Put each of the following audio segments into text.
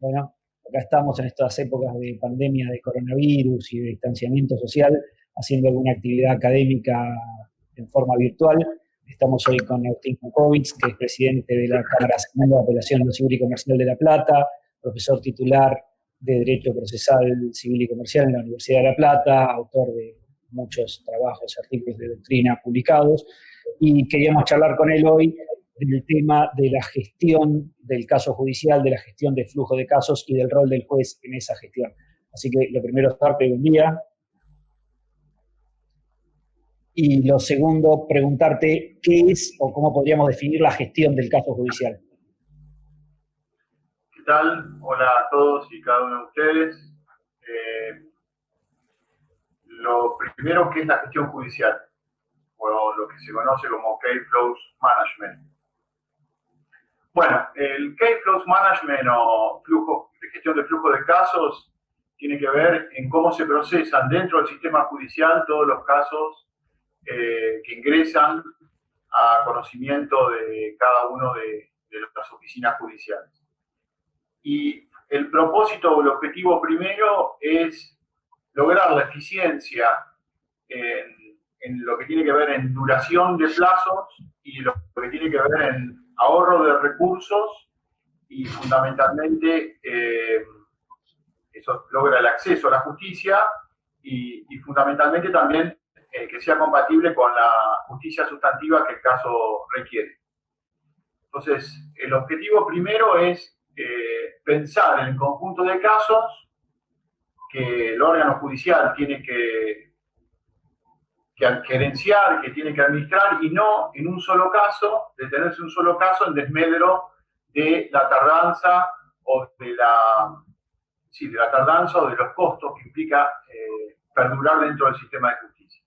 Bueno, acá estamos en estas épocas de pandemia de coronavirus y de distanciamiento social, haciendo alguna actividad académica en forma virtual. Estamos hoy con Agustín Jankovics, que es presidente de la Cámara Segunda de Apelación Civil y Comercial de La Plata, profesor titular de Derecho Procesal Civil y Comercial en la Universidad de La Plata, autor de muchos trabajos, artículos de doctrina publicados, y queríamos charlar con él hoy del tema de la gestión del caso judicial, de la gestión del flujo de casos y del rol del juez en esa gestión. Así que lo primero es darte buen día. Y lo segundo, preguntarte qué es o cómo podríamos definir la gestión del caso judicial. ¿Qué tal? Hola a todos y cada uno de ustedes. Lo primero, ¿qué es la gestión judicial? O lo que se conoce como Case Flows Management. Bueno, el Case Flows Management o gestión de flujo de casos tiene que ver en cómo se procesan dentro del sistema judicial todos los casos que ingresan a conocimiento de cada uno de las oficinas judiciales. Y el propósito o el objetivo primero es lograr la eficiencia en lo que tiene que ver en duración de plazos y lo que tiene que ver en ahorro de recursos y fundamentalmente eso logra el acceso a la justicia y fundamentalmente también que sea compatible con la justicia sustantiva que el caso requiere. Entonces, el objetivo primero es pensar en el conjunto de casos que el órgano judicial tiene que gerenciar, que tiene que administrar, y no en un solo caso, detenerse en un solo caso en desmedro de la tardanza o de la tardanza o de los costos que implica perdurar dentro del sistema de justicia.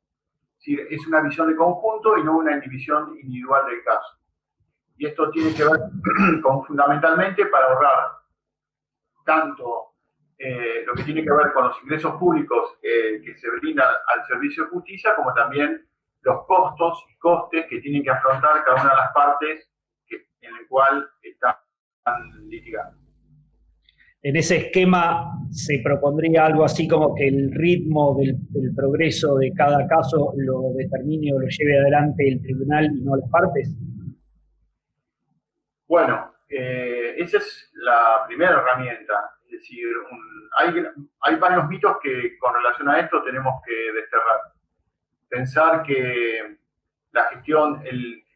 Es una visión de conjunto y no una división individual del caso. Y esto tiene que ver fundamentalmente para ahorrar tanto lo que tiene que ver con los ingresos públicos que se brindan al servicio de justicia, como también los costos y costes que tienen que afrontar cada una de las partes en el cual están litigando. En ese esquema se propondría algo así como que el ritmo del progreso de cada caso lo determine o lo lleve adelante el tribunal y no las partes. Bueno, esa es la primera herramienta. Es decir, hay varios mitos que con relación a esto tenemos que desterrar. Pensar que la gestión,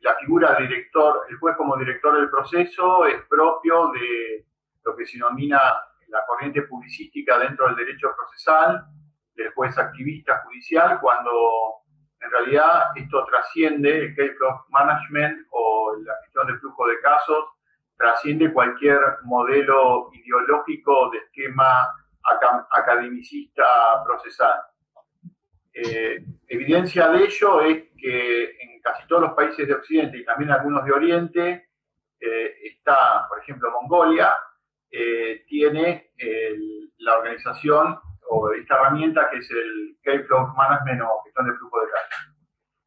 la figura de director, el juez como director del proceso es propio de lo que se denomina la corriente publicística dentro del derecho procesal, del juez activista judicial, cuando en realidad esto trasciende el case flow management o la gestión del flujo de casos, trasciende cualquier modelo ideológico de esquema academicista procesal. Evidencia de ello es que en casi todos los países de Occidente y también algunos de Oriente está, por ejemplo, Mongolia, tiene la organización o esta herramienta que es el Case Flow Management o gestión de flujo de casos.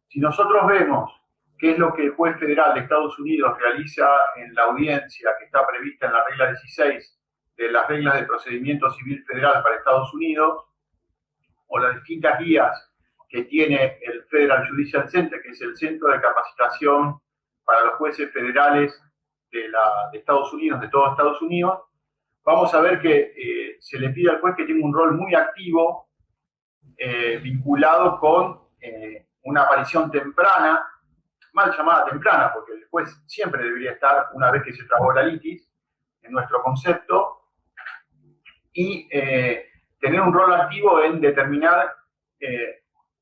Si nosotros vemos qué es lo que el juez federal de Estados Unidos realiza en la audiencia que está prevista en la regla 16 de las reglas de procedimiento civil federal para Estados Unidos, o las distintas guías que tiene el Federal Judicial Center, que es el centro de capacitación para los jueces federales de Estados Unidos, de todo Estados Unidos, vamos a ver que se le pide al juez que tenga un rol muy activo vinculado con una aparición temprana, mal llamada temprana, porque el juez siempre debería estar una vez que se trabó la litis, en nuestro concepto, y tener un rol activo en determinar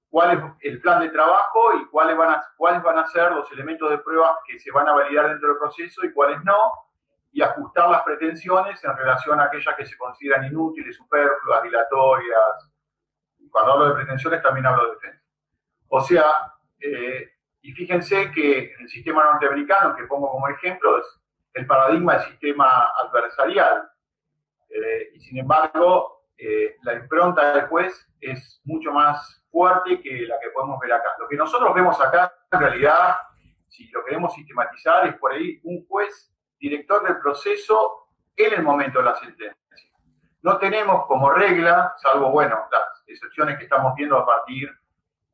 cuál es el plan de trabajo y cuáles van a ser los elementos de prueba que se van a validar dentro del proceso y cuáles no, y ajustar las pretensiones en relación a aquellas que se consideran inútiles, superfluas, dilatorias. Cuando hablo de pretensiones también hablo de defensa. O sea, y fíjense que en el sistema norteamericano, que pongo como ejemplo, es el paradigma del sistema adversarial. Y sin embargo, la impronta del juez es mucho más fuerte que la que podemos ver acá. Lo que nosotros vemos acá, en realidad, si lo queremos sistematizar, es por ahí un juez director del proceso en el momento de la sentencia. no tenemos como regla, salvo, bueno, las excepciones que estamos viendo a partir,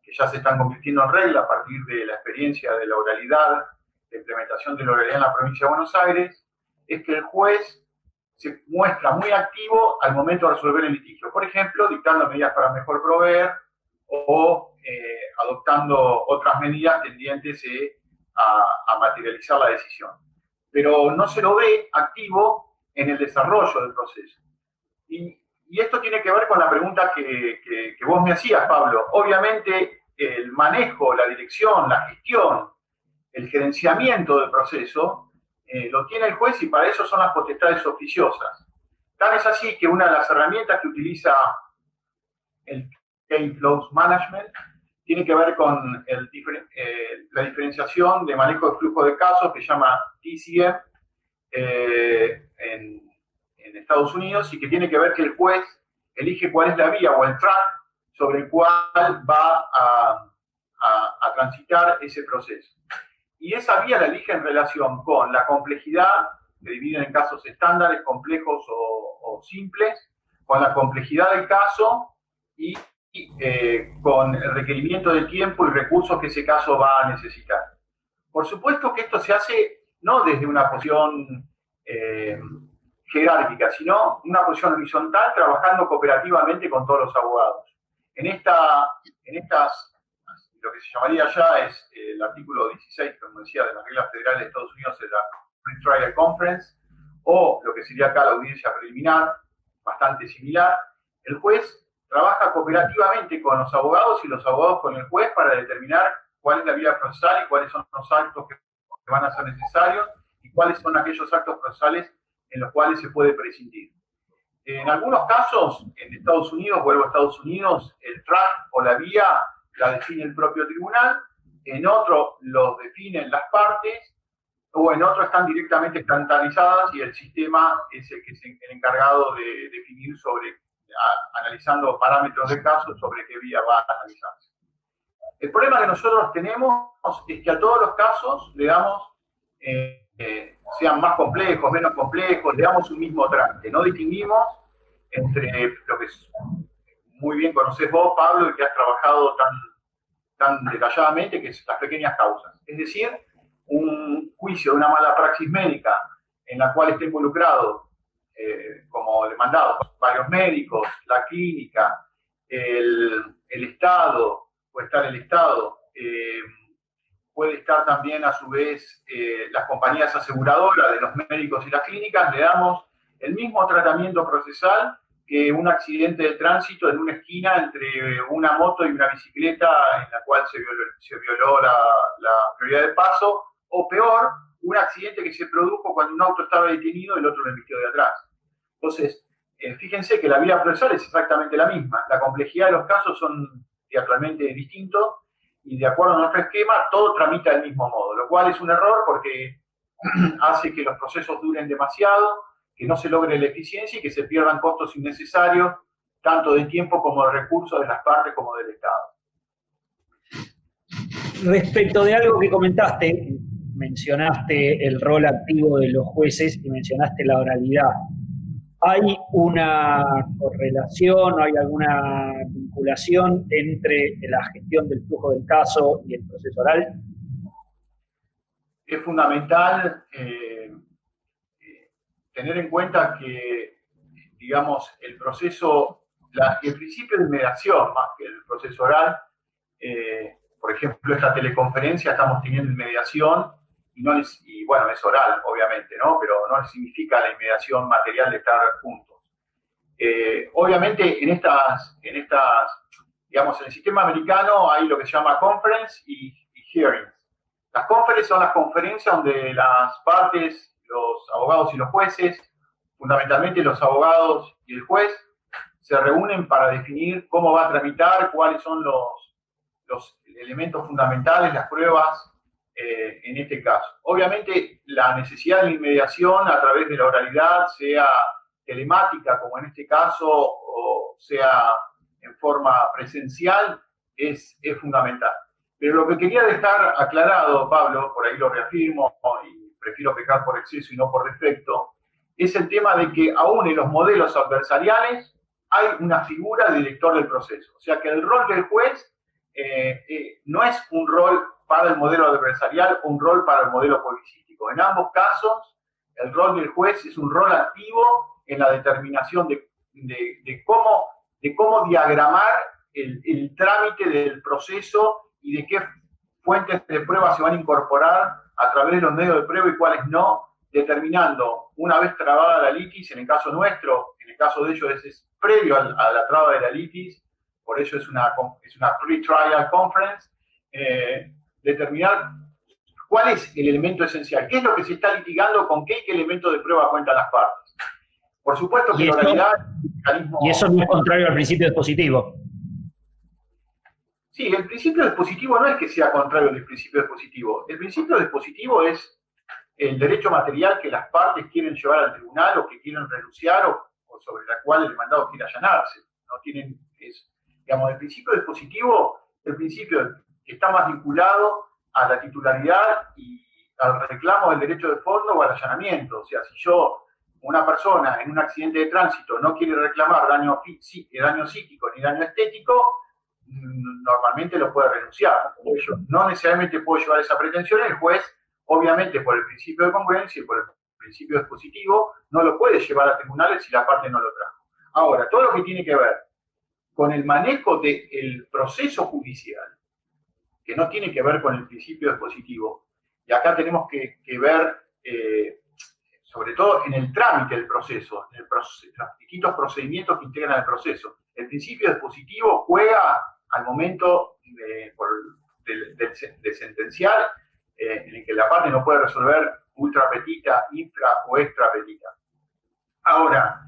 que ya se están convirtiendo en regla a partir de la experiencia de la oralidad, de implementación de la oralidad en la provincia de Buenos Aires, es que el juez se muestra muy activo al momento de resolver el litigio. Por ejemplo, dictando medidas para mejor proveer o adoptando otras medidas tendientes a materializar la decisión. Pero no se lo ve activo en el desarrollo del proceso. Y esto tiene que ver con la pregunta que vos me hacías, Pablo. Obviamente, el manejo, la dirección, la gestión, el gerenciamiento del proceso lo tiene el juez y para eso son las potestades oficiosas. Tal es así que una de las herramientas que utiliza el Case Flows Management tiene que ver con la diferenciación de manejo de flujo de casos que se llama TCM en Estados Unidos y que tiene que ver que el juez elige cuál es la vía o el track sobre el cual va a transitar ese proceso. Y esa vía la elige en relación con la complejidad, que dividen en casos estándares, complejos o simples, con la complejidad del caso y con el requerimiento de tiempo y recursos que ese caso va a necesitar. Por supuesto que esto se hace no desde una posición jerárquica, sino una posición horizontal, trabajando cooperativamente con todos los abogados. En estas, lo que se llamaría ya es el artículo 16, como decía, de las reglas federales de Estados Unidos, de la Pre-Trial Conference, o lo que sería acá la audiencia preliminar, bastante similar. El juez trabaja cooperativamente con los abogados y los abogados con el juez para determinar cuál es la vía procesal y cuáles son los actos que van a ser necesarios y cuáles son aquellos actos procesales en los cuales se puede prescindir. En algunos casos, en Estados Unidos, vuelvo a Estados Unidos, el track o la vía la define el propio tribunal, en otro lo definen las partes, o en otro están directamente estandarizadas y el sistema es el que es el encargado de definir analizando parámetros del caso sobre qué vía va a analizarse. El problema que nosotros tenemos es que a todos los casos le damos, sean más complejos, menos complejos, le damos un mismo trámite. No distinguimos entre lo que muy bien conocés vos, Pablo, y que has trabajado tan detalladamente, que es las pequeñas causas. Es decir, un juicio de una mala praxis médica en la cual está involucrado como demandados varios médicos, la clínica, el Estado, puede estar el Estado, puede estar también a su vez las compañías aseguradoras de los médicos y las clínicas, le damos el mismo tratamiento procesal que un accidente de tránsito en una esquina entre una moto y una bicicleta en la cual se violó la prioridad de paso, o peor, un accidente que se produjo cuando un auto estaba detenido y el otro lo emitió de atrás. Entonces, fíjense que la vía procesal es exactamente la misma. La complejidad de los casos son diametralmente distintos y de acuerdo a nuestro esquema, todo tramita del mismo modo, lo cual es un error porque hace que los procesos duren demasiado, que no se logre la eficiencia y que se pierdan costos innecesarios, tanto de tiempo como de recursos de las partes como del Estado. Respecto de algo que comentaste, mencionaste el rol activo de los jueces y mencionaste la oralidad. ¿Hay una correlación o hay alguna vinculación entre la gestión del flujo del caso y el proceso oral? Es fundamental tener en cuenta que, digamos, el proceso, el principio de inmediación, más que el proceso oral, por ejemplo, esta teleconferencia estamos teniendo inmediación y bueno, es oral, obviamente, ¿no? Pero no significa la inmediación material de estar juntos. Obviamente, en estas, digamos, en el sistema americano hay lo que se llama conference y hearings. Las conferences son las conferencias donde las partes, los abogados y los jueces, fundamentalmente los abogados y el juez, se reúnen para definir cómo va a tramitar, cuáles son los elementos fundamentales, las pruebas en este caso. Obviamente, la necesidad de inmediación a través de la oralidad, sea telemática, como en este caso, o sea en forma presencial, es fundamental. Pero lo que quería dejar aclarado, Pablo, por ahí lo reafirmo y prefiero pecar por exceso y no por defecto, es el tema de que aún en los modelos adversariales hay una figura de director del proceso. O sea que el rol del juez no es un rol para el modelo adversarial o un rol para el modelo policístico. En ambos casos, el rol del juez es un rol activo en la determinación de cómo diagramar el trámite del proceso y de qué fuentes de prueba se van a incorporar a través de los medios de prueba y cuáles no, determinando, una vez trabada la litis, en el caso nuestro, en el caso de ellos es previo a la traba de la litis, por eso es una pre-trial conference, determinar cuál es el elemento esencial, qué es lo que se está litigando, con qué elemento de prueba cuentan las partes. Por supuesto que la oralidad... Y eso no es contrario al principio dispositivo. Sí, el principio dispositivo no es que sea contrario al principio dispositivo. El principio dispositivo es el derecho material que las partes quieren llevar al tribunal o que quieren renunciar o sobre la cual el demandado quiere allanarse. No tienen, digamos, el principio dispositivo, el principio que está más vinculado a la titularidad y al reclamo del derecho de fondo o al allanamiento. O sea, si una persona en un accidente de tránsito no quiere reclamar daño psíquico ni daño estético, normalmente lo puede renunciar. Yo no necesariamente puedo llevar esa pretensión, el juez, obviamente por el principio de congruencia y por el principio dispositivo, no lo puede llevar a tribunales si la parte no lo trajo. Ahora, todo lo que tiene que ver con el manejo del proceso judicial, que no tiene que ver con el principio dispositivo, y acá tenemos que ver, sobre todo en el trámite del proceso, en los distintos procedimientos que integran el proceso. El principio dispositivo juega al momento de sentenciar, en el que la parte no puede resolver ultra petita, infra o extra petita. Ahora,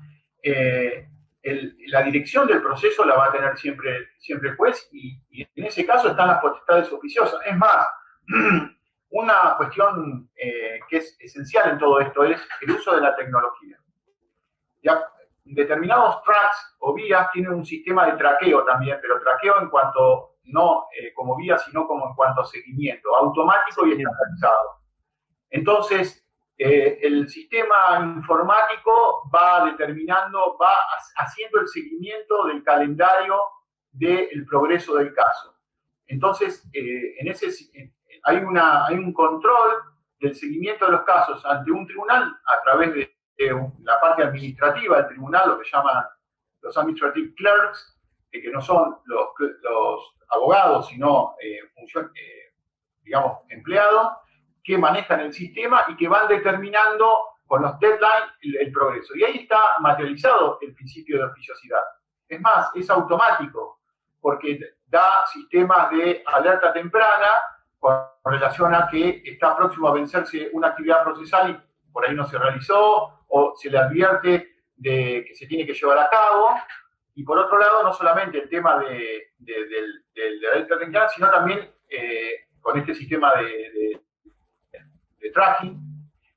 la dirección del proceso la va a tener siempre el juez y en ese caso están las potestades oficiosas. Es más, una cuestión que es esencial en todo esto es el uso de la tecnología. Ya, determinados tracks o vías tienen un sistema de traqueo también, pero traqueo en cuanto no como vía, sino como en cuanto a seguimiento, automático y estandarizado. Entonces, el sistema informático va haciendo el seguimiento del calendario del progreso del caso. Entonces, hay un control del seguimiento de los casos ante un tribunal a través de la parte administrativa del tribunal, lo que llaman los administrative clerks, que no son los abogados, sino digamos, empleados, que manejan el sistema y que van determinando con los deadlines el progreso. Y ahí está materializado el principio de oficiosidad. Es más, es automático, porque da sistemas de alerta temprana con relación a que está próximo a vencerse una actividad procesal y por ahí no se realizó, o se le advierte de que se tiene que llevar a cabo. Y por otro lado, no solamente el tema de la alerta temprana, sino también con este sistema de tracking,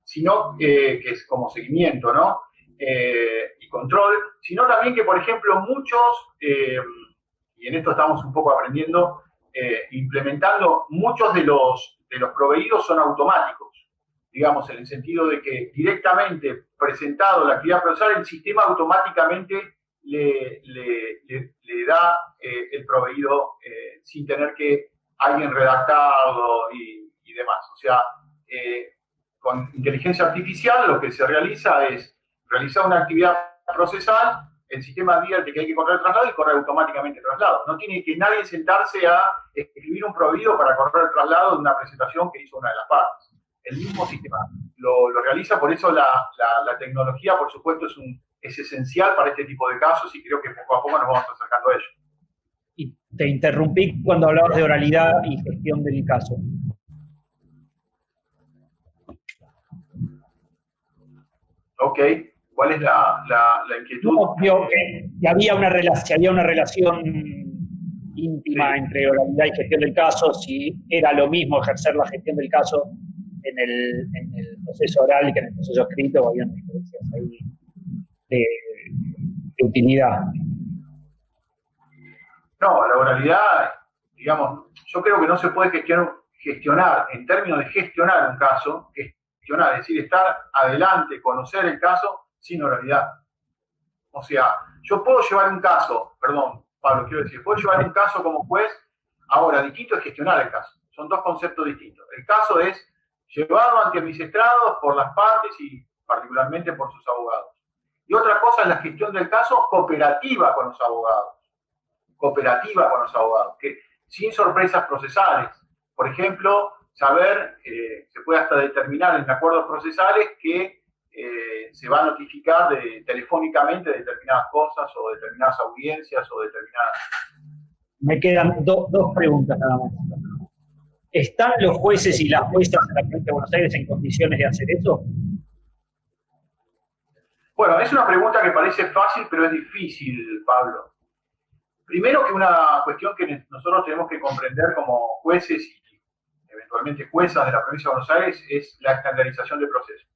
sino que es como seguimiento, ¿no? Y control, sino también que, por ejemplo, muchos, y en esto estamos un poco aprendiendo, implementando, muchos de los proveídos son automáticos, digamos, en el sentido de que directamente presentado la actividad procesal, el sistema automáticamente le da el proveído sin tener que alguien redactado y demás. O sea, con inteligencia artificial lo que se realiza es realizar una actividad procesal, el sistema advierte que hay que correr el traslado y corre automáticamente el traslado. No tiene que nadie sentarse a escribir un proveído para correr el traslado de una presentación que hizo una de las partes. El mismo sistema lo realiza, por eso la tecnología, por supuesto, es esencial para este tipo de casos y creo que poco a poco nos vamos acercando a ello. Y te interrumpí cuando hablabas de oralidad y gestión del caso. Ok, ¿cuál es la inquietud? No, que había una relación íntima entre oralidad y gestión del caso, si era lo mismo ejercer la gestión del caso en el proceso oral que en el proceso escrito, o había diferencias ahí de utilidad. No, la oralidad, digamos, yo creo que no se puede gestionar en términos de gestionar un caso, gestionar, es decir, estar adelante, conocer el caso, sin oralidad. O sea, yo puedo llevar un caso, perdón, Pablo, quiero decir, puedo llevar un caso como juez, ahora, distinto es gestionar el caso. Son dos conceptos distintos. El caso es llevado ante mis estrados por las partes y particularmente por sus abogados. Y otra cosa es la gestión del caso cooperativa con los abogados. Cooperativa con los abogados, que sin sorpresas procesales. Por ejemplo, saber, se puede hasta determinar en acuerdos procesales que se va a notificar telefónicamente de determinadas cosas o determinadas audiencias o determinadas... Me quedan dos preguntas nada más. ¿Están los jueces y las juezas en la provincia de Buenos Aires en condiciones de hacer eso? Bueno, es una pregunta que parece fácil, pero es difícil, Pablo. Primero que una cuestión que nosotros tenemos que comprender como jueces y eventualmente juezas de la provincia de Buenos Aires es la estandarización del proceso.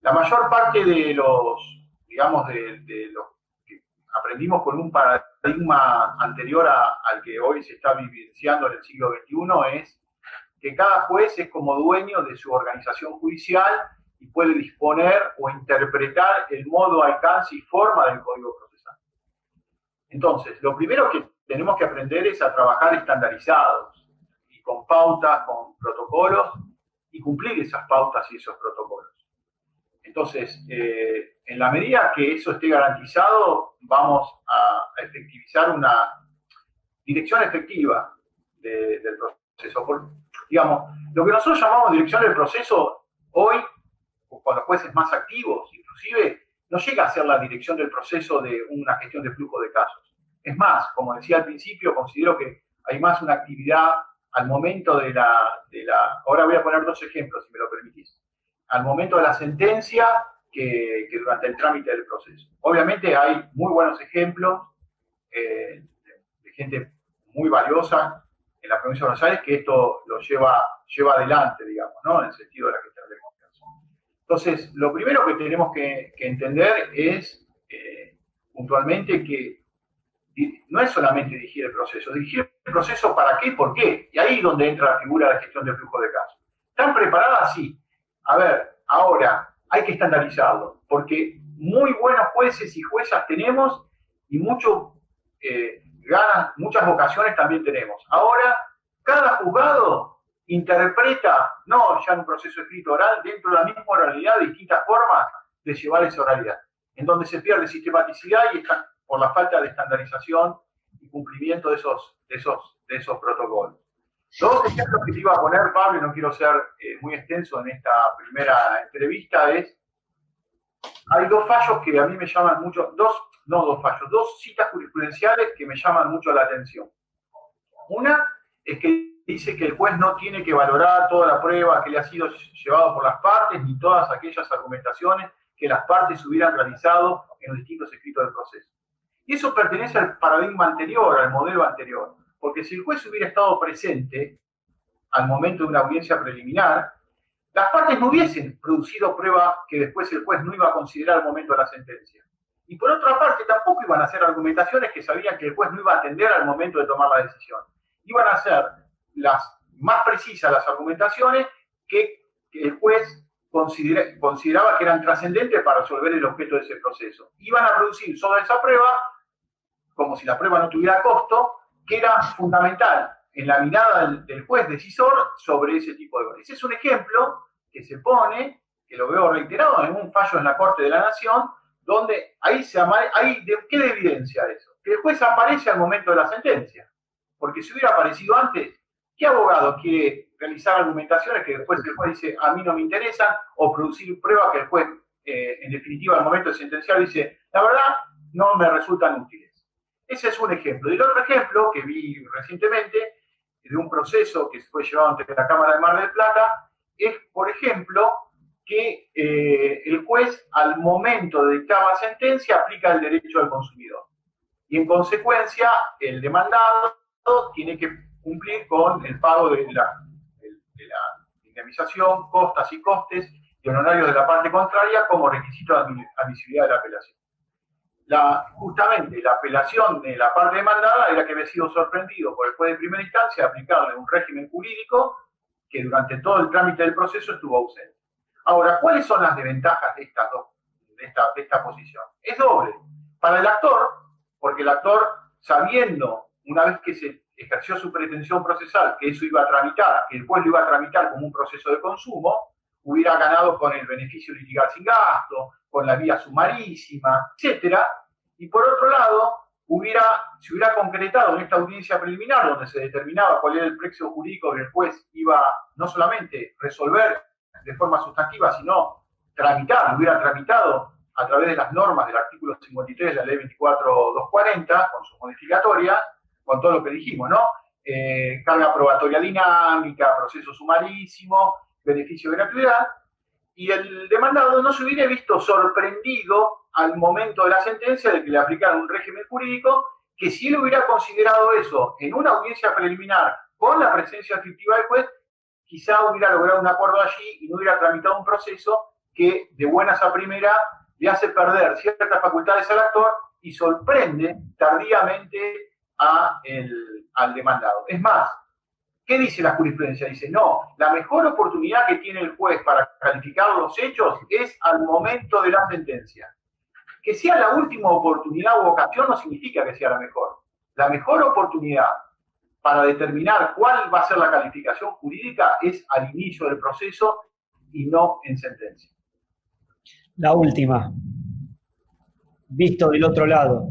La mayor parte de los, digamos, de los que aprendimos con un paradigma anterior al que hoy se está vivenciando en el siglo XXI es que cada juez es como dueño de su organización judicial y puede disponer o interpretar el modo, alcance y forma del Código Procesal. Entonces, lo primero que tenemos que aprender es a trabajar estandarizados y con pautas, con protocolos y cumplir esas pautas y esos protocolos. Entonces, en la medida que eso esté garantizado, vamos a efectivizar una dirección efectiva del proceso. Digamos, lo que nosotros llamamos dirección del proceso hoy, con los jueces más activos, inclusive, no llega a ser la dirección del proceso de una gestión de flujo de casos. Es más, como decía al principio, considero que hay más una actividad al momento de la... Ahora voy a poner dos ejemplos, si me lo permitís. Al momento de la sentencia que durante el trámite del proceso. Obviamente hay muy buenos ejemplos de gente muy valiosa en la provincia de Buenos Aires que esto lo lleva adelante, digamos, ¿no? En el sentido de la gestión de confianza. Entonces, lo primero que tenemos que entender es puntualmente que no es solamente dirigir el proceso ¿para qué? ¿Por qué? Y ahí es donde entra la figura de la gestión del flujo de casos. ¿Están preparadas? Sí. A ver, ahora hay que estandarizarlo, porque muy buenos jueces y juezas tenemos y muchas vocaciones también tenemos. Ahora, cada juzgado interpreta, no ya en un proceso escrito oral, dentro de la misma oralidad, distintas formas de llevar esa oralidad, en donde se pierde sistematicidad y por la falta de estandarización y cumplimiento de esos protocolos. Dos ejemplos que te iba a poner, Pablo, y no quiero ser muy extenso en esta primera entrevista, hay dos fallos que a mí me llaman mucho, dos citas jurisprudenciales que me llaman mucho la atención. Una es que dice que el juez no tiene que valorar toda la prueba que le ha sido llevado por las partes, ni todas aquellas argumentaciones que las partes hubieran realizado en los distintos escritos del proceso. Y eso pertenece al paradigma anterior, al modelo anterior. Porque si el juez hubiera estado presente al momento de una audiencia preliminar, las partes no hubiesen producido pruebas que después el juez no iba a considerar al momento de la sentencia. Y por otra parte, tampoco iban a hacer argumentaciones que sabían que el juez no iba a atender al momento de tomar la decisión. Iban a ser las más precisas las argumentaciones que el juez consideraba que eran trascendentes para resolver el objeto de ese proceso. Iban a producir sobre esa prueba, como si la prueba no tuviera costo, que era fundamental en la mirada del juez decisor sobre ese tipo de cosas. Ese es un ejemplo que se pone, que lo veo reiterado en un fallo en la Corte de la Nación, donde ¿qué de evidencia eso? Que el juez aparece al momento de la sentencia. Porque si hubiera aparecido antes, ¿qué abogado quiere realizar argumentaciones que después el juez dice a mí no me interesan o producir pruebas que el juez, en definitiva, al momento de sentenciar dice la verdad no me resultan útiles? Ese es un ejemplo. Y el otro ejemplo que vi recientemente de un proceso que se fue llevado ante la Cámara de Mar del Plata es, por ejemplo, que el juez al momento de dictar la sentencia aplica el derecho del consumidor. Y en consecuencia el demandado tiene que cumplir con el pago de la indemnización, costas y costes y honorarios de la parte contraria como requisito de admisibilidad de la apelación. Justamente la apelación de la parte demandada era que había sido sorprendido por el juez de primera instancia aplicado en un régimen jurídico que durante todo el trámite del proceso estuvo ausente. Ahora, ¿cuáles son las desventajas de de esta posición. Es doble. Para el actor, porque el actor, sabiendo, una vez que se ejerció su pretensión procesal, que eso iba a tramitar, que después lo iba a tramitar como un proceso de consumo, hubiera ganado con el beneficio litigar sin gasto, con la vía sumarísima, etc. Y por otro lado, se hubiera concretado en esta audiencia preliminar, donde se determinaba cuál era el precio jurídico que el juez iba no solamente resolver de forma sustantiva, sino tramitar, lo hubiera tramitado a través de las normas del artículo 53 de la ley 24240, con sus modificatorias, con todo lo que dijimos, ¿no? Carga probatoria dinámica, proceso sumarísimo, beneficio de gratuidad, y el demandado no se hubiera visto sorprendido al momento de la sentencia de que le aplicaran un régimen jurídico, que si él hubiera considerado eso en una audiencia preliminar con la presencia efectiva del juez, quizá hubiera logrado un acuerdo allí y no hubiera tramitado un proceso que de buenas a primera le hace perder ciertas facultades al actor y sorprende tardíamente al demandado. Es más, ¿qué dice la jurisprudencia? Dice, no, la mejor oportunidad que tiene el juez para calificar los hechos es al momento de la sentencia. Que sea la última oportunidad u ocasión no significa que sea la mejor. La mejor oportunidad para determinar cuál va a ser la calificación jurídica es al inicio del proceso y no en sentencia. La última, visto del otro lado,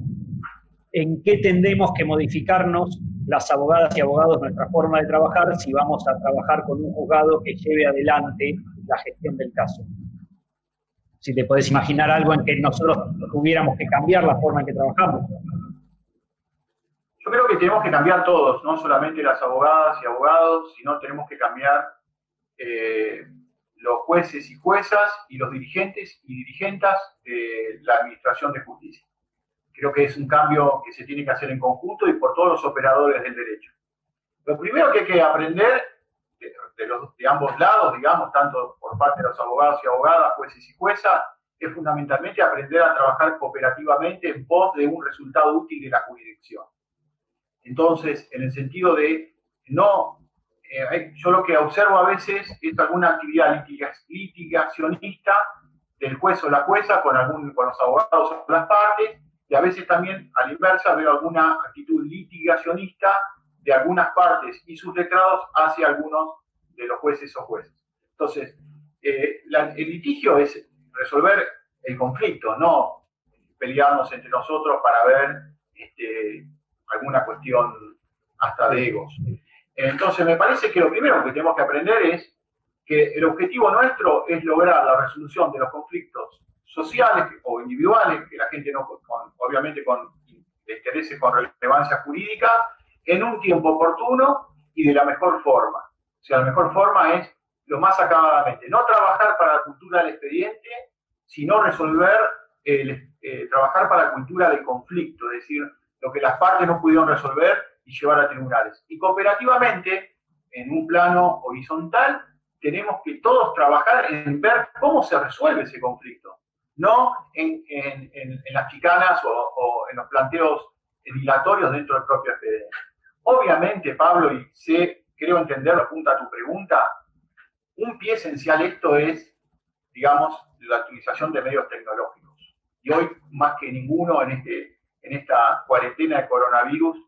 ¿en qué tendremos que modificarnos las abogadas y abogados nuestra forma de trabajar si vamos a trabajar con un juzgado que lleve adelante la gestión del caso? Si te podés imaginar algo en que nosotros tuviéramos que cambiar la forma en que trabajamos. Yo creo que tenemos que cambiar todos, no solamente las abogadas y abogados, sino tenemos que cambiar los jueces y juezas y los dirigentes y dirigentas de la Administración de Justicia. Creo que es un cambio que se tiene que hacer en conjunto y por todos los operadores del derecho. Lo primero que hay que aprender de ambos lados, digamos, tanto por parte de los abogados y abogadas, jueces y juezas, es fundamentalmente aprender a trabajar cooperativamente en pos de un resultado útil de la jurisdicción. Entonces, en el sentido de yo lo que observo a veces es alguna actividad litigacionista del juez o la jueza con los abogados o las partes, y a veces también, a la inversa, veo alguna actitud litigacionista de algunas partes y sus letrados hacia algunos de los jueces o jueces. Entonces, el litigio es resolver el conflicto, no pelearnos entre nosotros para ver alguna cuestión hasta de egos. Entonces, me parece que lo primero que tenemos que aprender es que el objetivo nuestro es lograr la resolución de los conflictos sociales o individuales, que la gente obviamente con intereses con relevancia jurídica, en un tiempo oportuno y de la mejor forma. O sea, la mejor forma es lo más acabadamente. No trabajar para la cultura del expediente, sino trabajar para la cultura del conflicto, es decir, lo que las partes no pudieron resolver y llevar a tribunales. Y cooperativamente, en un plano horizontal, tenemos que todos trabajar en ver cómo se resuelve ese conflicto, no en las chicanas o en los planteos dilatorios dentro del propio expediente. Obviamente, Pablo, y creo entenderlo, apunta a tu pregunta, un pie esencial esto es, digamos, la utilización de medios tecnológicos. Y hoy, más que ninguno, en esta cuarentena de coronavirus,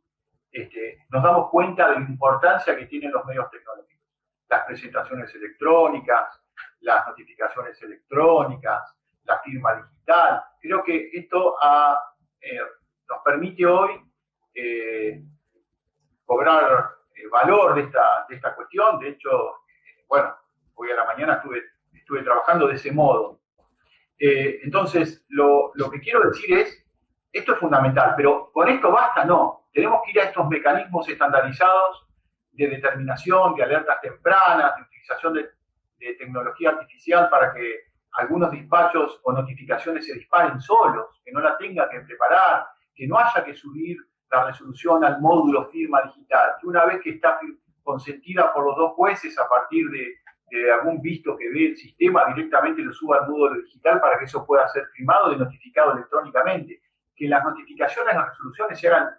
nos damos cuenta de la importancia que tienen los medios tecnológicos. Las presentaciones electrónicas, las notificaciones electrónicas, la firma digital. Creo que esto nos permite hoy cobrar valor de esta cuestión. De hecho, hoy a la mañana estuve trabajando de ese modo. Entonces, lo que quiero decir es, esto es fundamental, pero con esto basta, no. Tenemos que ir a estos mecanismos estandarizados de determinación, de alertas tempranas, de utilización de tecnología artificial para que algunos despachos o notificaciones se disparen solos, que no la tenga que preparar, que no haya que subir la resolución al módulo firma digital, que una vez que está consentida por los dos jueces a partir de algún visto que ve el sistema, directamente lo suba al módulo digital para que eso pueda ser firmado y notificado electrónicamente. Que las notificaciones, las resoluciones se hagan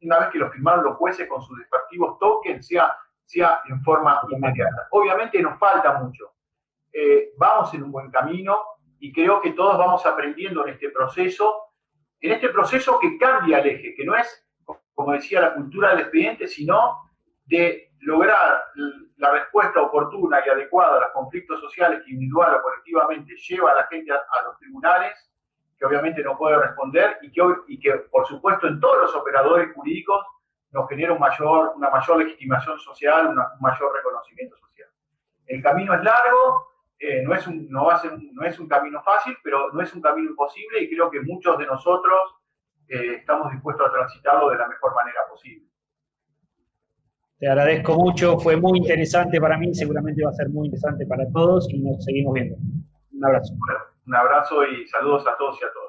una vez que lo firmaron los jueces con sus respectivos tokens, sea en forma inmediata. Obviamente nos falta mucho. Vamos en un buen camino. y creo que todos vamos aprendiendo en este proceso que cambia el eje, que no es, como decía, la cultura del expediente, sino de lograr la respuesta oportuna y adecuada a los conflictos sociales que individual o colectivamente lleva a la gente a los tribunales, que obviamente no puede responder y que por supuesto en todos los operadores jurídicos nos genera una mayor legitimación social, un mayor reconocimiento social. El camino es largo, no es un camino fácil, pero no es un camino imposible y creo que muchos de nosotros estamos dispuestos a transitarlo de la mejor manera posible. Te agradezco mucho, fue muy interesante para mí, seguramente va a ser muy interesante para todos y nos seguimos viendo. Un abrazo. Bueno, un abrazo y saludos a todos y a todas.